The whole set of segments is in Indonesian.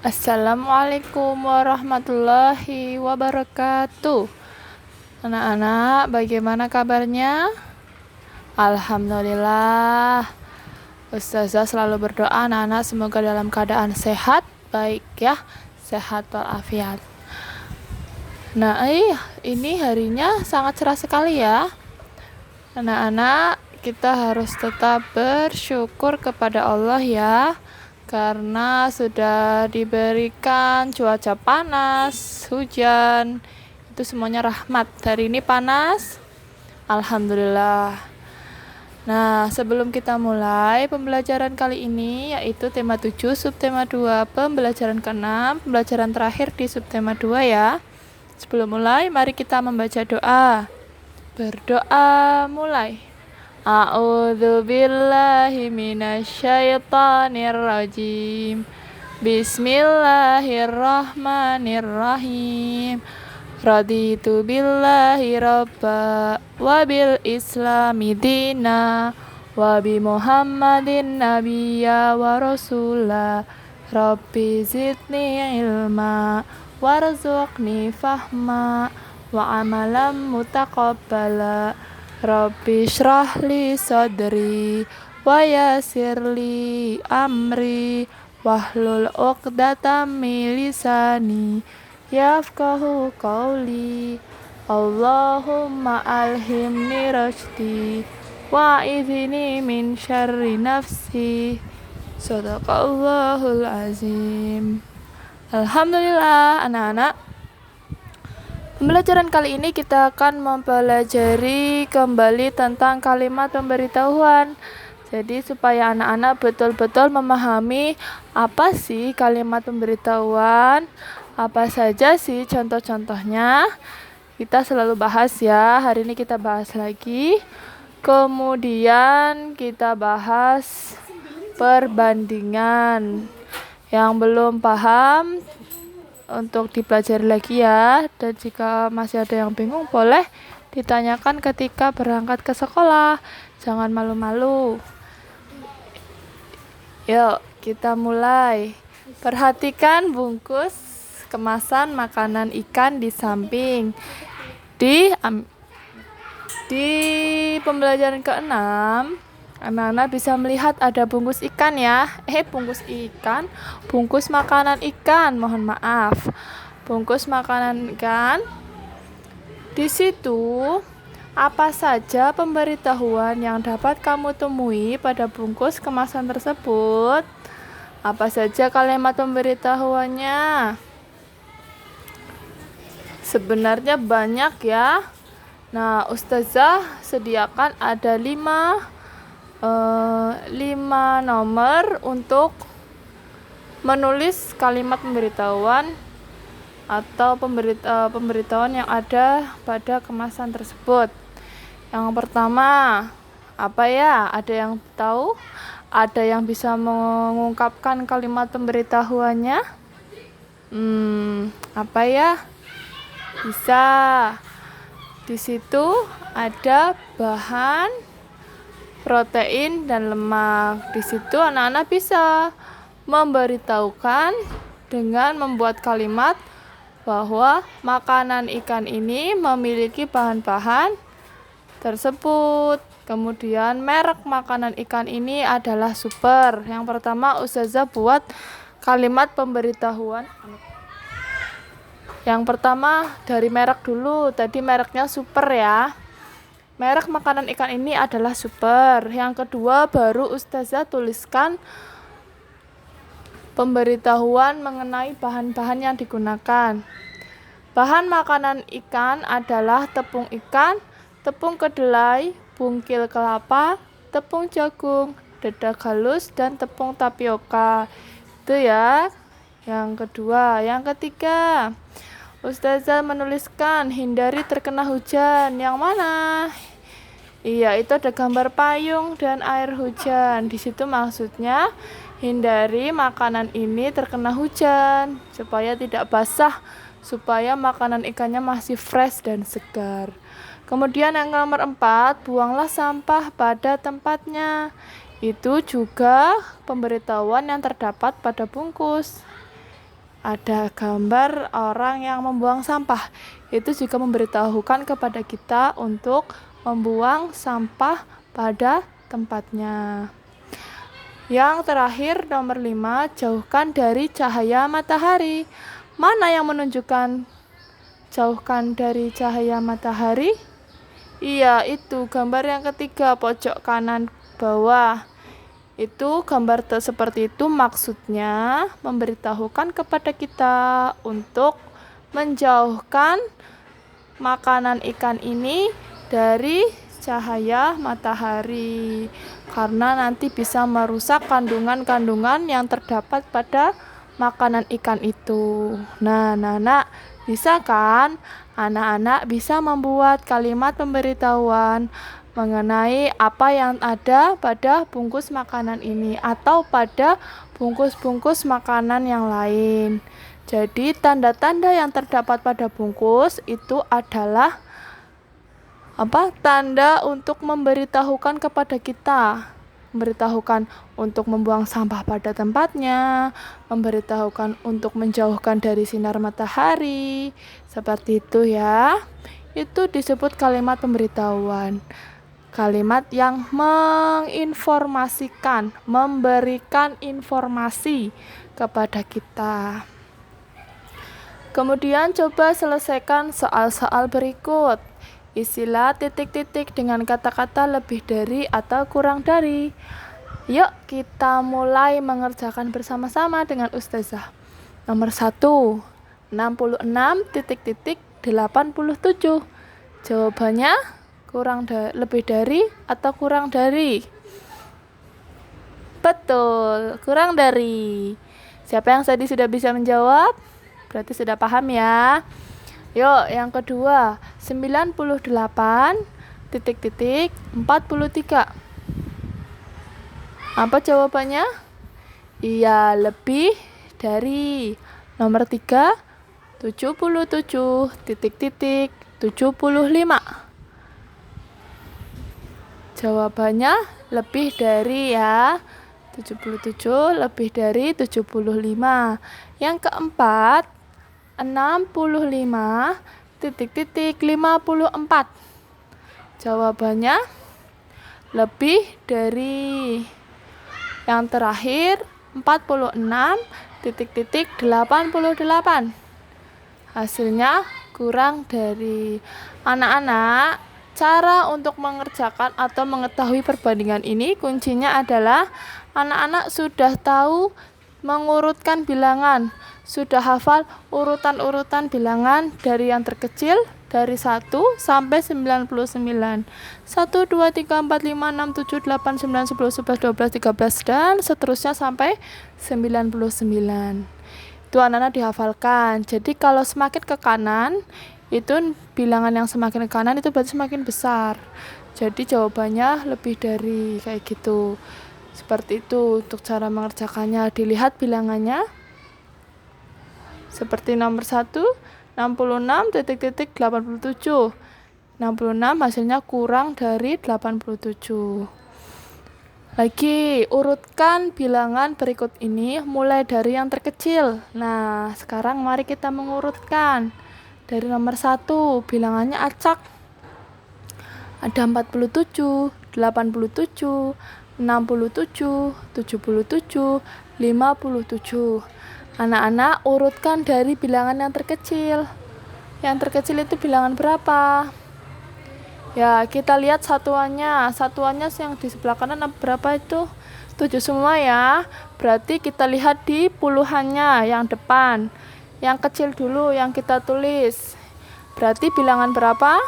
Assalamualaikum warahmatullahi wabarakatuh. Anak-anak, bagaimana kabarnya? Alhamdulillah. Ustazah selalu berdoa anak-anak semoga dalam keadaan sehat, baik ya, sehat walafiat. Nah, ini harinya sangat cerah sekali ya. Anak-anak, kita harus tetap bersyukur kepada Allah ya, karena sudah diberikan cuaca panas, hujan, itu semuanya rahmat. Hari ini panas, alhamdulillah. Nah, sebelum kita mulai pembelajaran kali ini, yaitu tema 7, subtema 2, pembelajaran ke-6, pembelajaran terakhir di subtema 2 ya. Sebelum mulai, mari kita membaca doa. Berdoa mulai. A'udzu billahi minasyaitonir rajim. Bismillahirrahmanirrahim. Raditu billahi rabba wa bil islami dina wa bi Muhammadin nabiyya wa rasula. Rabbi zidni ilma warzuqni fahma wa amalan mutaqabbala. Rabbi shrahli sadri wa yassirli amri wahlul 'uqdatam min lisani yafqahu qawli. Allahumma alhimni rasydi wa idhni min syarri nafsi. Shadaqallahul azim. Alhamdulillah anak-anak. Pembelajaran kali ini kita akan mempelajari kembali tentang kalimat pemberitahuan. Jadi supaya anak-anak betul-betul memahami apa sih kalimat pemberitahuan, apa saja sih contoh-contohnya. Kita selalu bahas ya, hari ini kita bahas lagi. Kemudian kita bahas perbandingan. Yang belum paham untuk dipelajari lagi ya, dan jika masih ada yang bingung boleh ditanyakan ketika berangkat ke sekolah, jangan malu-malu. Yuk kita mulai. Perhatikan bungkus kemasan makanan ikan di samping. Di pembelajaran ke-6 anak-anak bisa melihat ada bungkus ikan ya. Bungkus makanan ikan, mohon maaf. Bungkus makanan ikan. Di situ apa saja pemberitahuan yang dapat kamu temui pada bungkus kemasan tersebut? Apa saja kalimat pemberitahuannya? Sebenarnya banyak ya. Nah, Ustazah sediakan ada 5 nomor untuk menulis kalimat pemberitahuan atau pemberitahuan yang ada pada kemasan tersebut. Yang pertama, apa ya? Ada yang tahu? Ada yang bisa mengungkapkan kalimat pemberitahuannya? Apa ya? Bisa. Di situ ada bahan, protein dan lemak. Di situ anak-anak bisa memberitahukan dengan membuat kalimat bahwa makanan ikan ini memiliki bahan-bahan tersebut. Kemudian merek makanan ikan ini adalah super. Yang pertama Ustazah buat kalimat pemberitahuan. Yang pertama dari merek dulu. Tadi mereknya super ya. Merek makanan ikan ini adalah super. Yang kedua baru Ustazah tuliskan pemberitahuan mengenai bahan-bahan yang digunakan. Bahan makanan ikan adalah tepung ikan, tepung kedelai, bungkil kelapa, tepung jagung, dedak halus, dan tepung tapioka. Itu ya. Yang kedua. Yang ketiga, Ustazah menuliskan hindari terkena hujan. Yang mana? Iya, itu ada gambar payung dan air hujan. Di situ maksudnya hindari makanan ini terkena hujan supaya tidak basah, supaya makanan ikannya masih fresh dan segar. Kemudian yang nomor 4, buanglah sampah pada tempatnya. Itu juga pemberitahuan yang terdapat pada bungkus. ada gambar orang yang membuang sampah. Itu juga memberitahukan kepada kita untuk membuang sampah pada tempatnya. Yang terakhir nomor 5, jauhkan dari cahaya matahari. Mana yang menunjukkan jauhkan dari cahaya matahari? Iya, itu gambar yang ketiga, pojok kanan bawah. Itu gambar seperti itu maksudnya memberitahukan kepada kita untuk menjauhkan makanan ikan ini dari cahaya matahari, karena nanti bisa merusak kandungan-kandungan yang terdapat pada makanan ikan itu. Nah, anak-anak bisa kan? Anak-anak bisa membuat kalimat pemberitahuan mengenai apa yang ada pada bungkus makanan ini atau pada bungkus-bungkus makanan yang lain. Jadi tanda-tanda yang terdapat pada bungkus itu adalah tanda untuk memberitahukan kepada kita, memberitahukan untuk membuang sampah pada tempatnya, memberitahukan untuk menjauhkan dari sinar matahari, seperti itu ya. Itu disebut kalimat pemberitahuan. Kalimat yang menginformasikan, memberikan informasi kepada kita. Kemudian coba selesaikan soal-soal berikut. Isilah titik-titik dengan kata-kata lebih dari atau kurang dari. Yuk kita mulai mengerjakan bersama-sama dengan Ustazah. Nomor 1, 66,87. Jawabannya lebih dari atau kurang dari? Betul, kurang dari. Siapa yang tadi sudah bisa menjawab? Berarti sudah paham ya. Yuk, yang kedua, 98,43. Apa jawabannya? Iya, lebih dari. Nomor 3, 77,75. Jawabannya lebih dari ya. 77 lebih dari 75. Yang keempat, 65,54. Jawabannya lebih dari. Yang terakhir, 46,88. Hasilnya kurang dari. Anak-anak, cara untuk mengerjakan atau mengetahui perbandingan ini kuncinya adalah anak-anak sudah tahu mengurutkan bilangan, sudah hafal urutan-urutan bilangan dari yang terkecil dari 1 sampai 99. 1, 2, 3, 4, 5, 6, 7, 8, 9, 10, 11, 12, 13 dan seterusnya sampai 99. Itu anak-anak dihafalkan. Jadi kalau semakin ke kanan, itu bilangan yang semakin ke kanan itu berarti semakin besar. Jadi jawabannya lebih dari, kayak gitu. Seperti itu untuk cara mengerjakannya. Dilihat bilangannya. Seperti nomor 1, 66,87. 66 hasilnya kurang dari 87. Lagi, urutkan bilangan berikut ini mulai dari yang terkecil. Nah, sekarang mari kita mengurutkan. Dari nomor 1, bilangannya acak. Ada 47, 87, 67, 77, 57. Anak-anak urutkan dari bilangan yang terkecil. Yang terkecil itu bilangan berapa? Ya, kita lihat satuannya. Satuannya yang di sebelah kanan berapa itu? 7 semua ya. Berarti kita lihat di puluhannya yang depan. Yang kecil dulu yang kita tulis. Berarti bilangan berapa?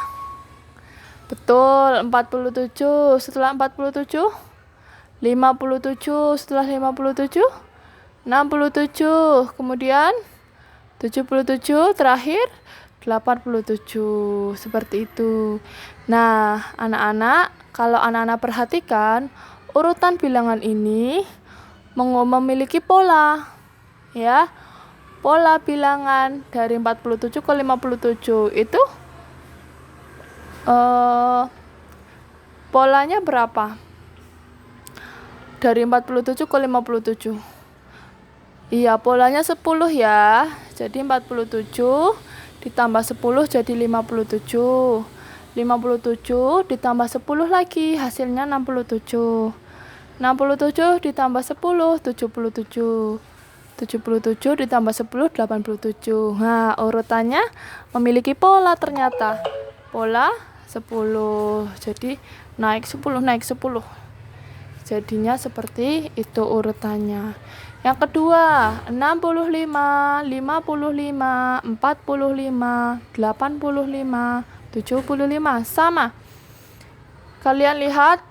Betul, 47. Setelah 47, 57. Setelah 57, 67. Kemudian 77. Terakhir 87. Seperti itu. Nah, anak-anak, kalau anak-anak perhatikan, urutan bilangan ini memiliki pola. Ya. Pola bilangan dari 47 ke 57 itu polanya berapa? Dari 47 ke 57. Iya, polanya 10 ya. Jadi 47 ditambah 10 jadi 57. 57 ditambah 10 lagi hasilnya 67. 67 ditambah 10 77. 77 ditambah 10 87. Nah, urutannya memiliki pola ternyata. Pola 10. Jadi naik 10 naik 10. Jadinya seperti itu urutannya. Yang kedua, 65, 55, 45, 85, 75 sama. Kalian lihat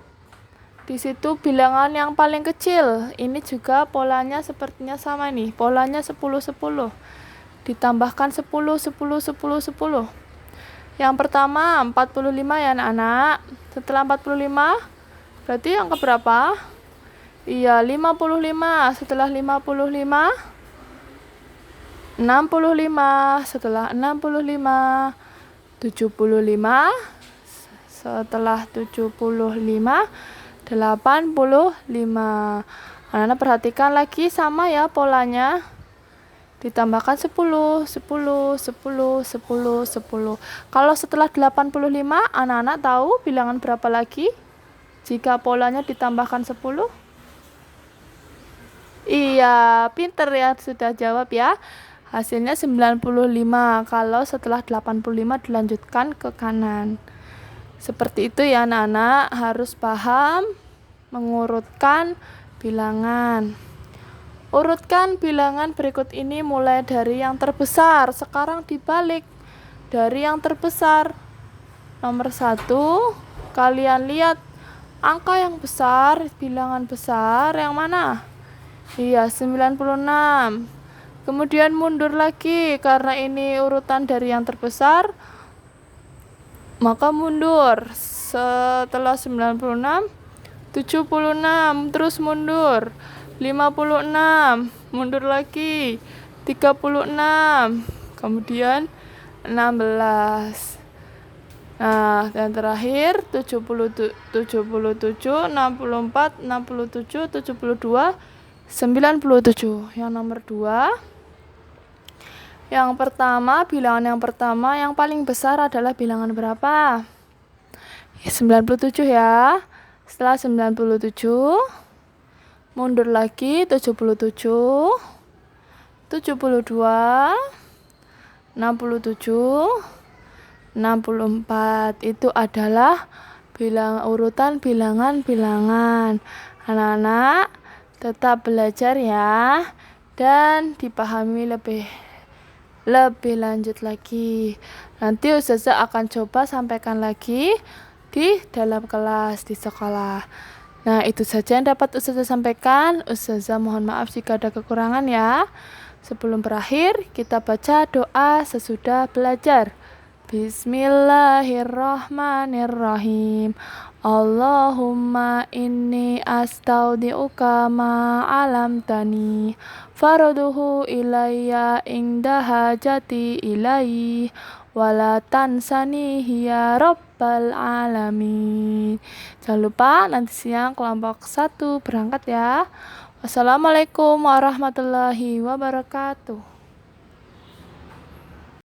di situ bilangan yang paling kecil. Ini juga polanya sepertinya sama nih. Polanya 10 10. Ditambahkan 10 10 10 10. Yang pertama 45 ya anak-anak. Setelah 45 berarti yang keberapa? Iya, 55. Setelah 55 65. Setelah 65 75. Setelah 75 85. Anak-anak perhatikan lagi sama ya polanya. Ditambahkan 10 10 10 10 10. Kalau setelah 85 anak-anak tahu bilangan berapa lagi? Jika polanya ditambahkan 10? Iya, pinter ya, sudah jawab ya. Hasilnya 95 kalau setelah 85 dilanjutkan ke kanan. Seperti itu ya anak-anak, harus paham mengurutkan bilangan. Urutkan bilangan berikut ini mulai dari yang terbesar. Sekarang dibalik dari yang terbesar. Nomor 1, kalian lihat angka yang besar, bilangan besar yang mana? Iya, 96. Kemudian mundur lagi karena ini urutan dari yang terbesar, maka mundur. Setelah 96, 76, terus mundur. 56, mundur lagi. 36, kemudian 16. Nah, dan terakhir 77, 64, 67, 72, 97. Yang nomor 2. Yang pertama, bilangan yang pertama yang paling besar adalah bilangan berapa? 97 ya. Setelah 97, mundur lagi 77, 72, 67, 64. Itu adalah urutan bilangan-bilangan. Anak-anak tetap belajar ya dan dipahami lebih lanjut lagi. Nanti Ustazah akan coba sampaikan lagi di dalam kelas di sekolah. Nah, itu saja yang dapat Ustazah sampaikan. Ustazah mohon maaf jika ada kekurangan ya. Sebelum berakhir, kita baca doa sesudah belajar. Bismillahirrahmanirrahim. Allahumma inni astaudi'uka ma alamtani faraduhu ilayya inda hajati ilaihi wala tansani ya rabbal alamin. Jangan lupa nanti siang kelompok 1 berangkat ya. Wassalamualaikum warahmatullahi wabarakatuh.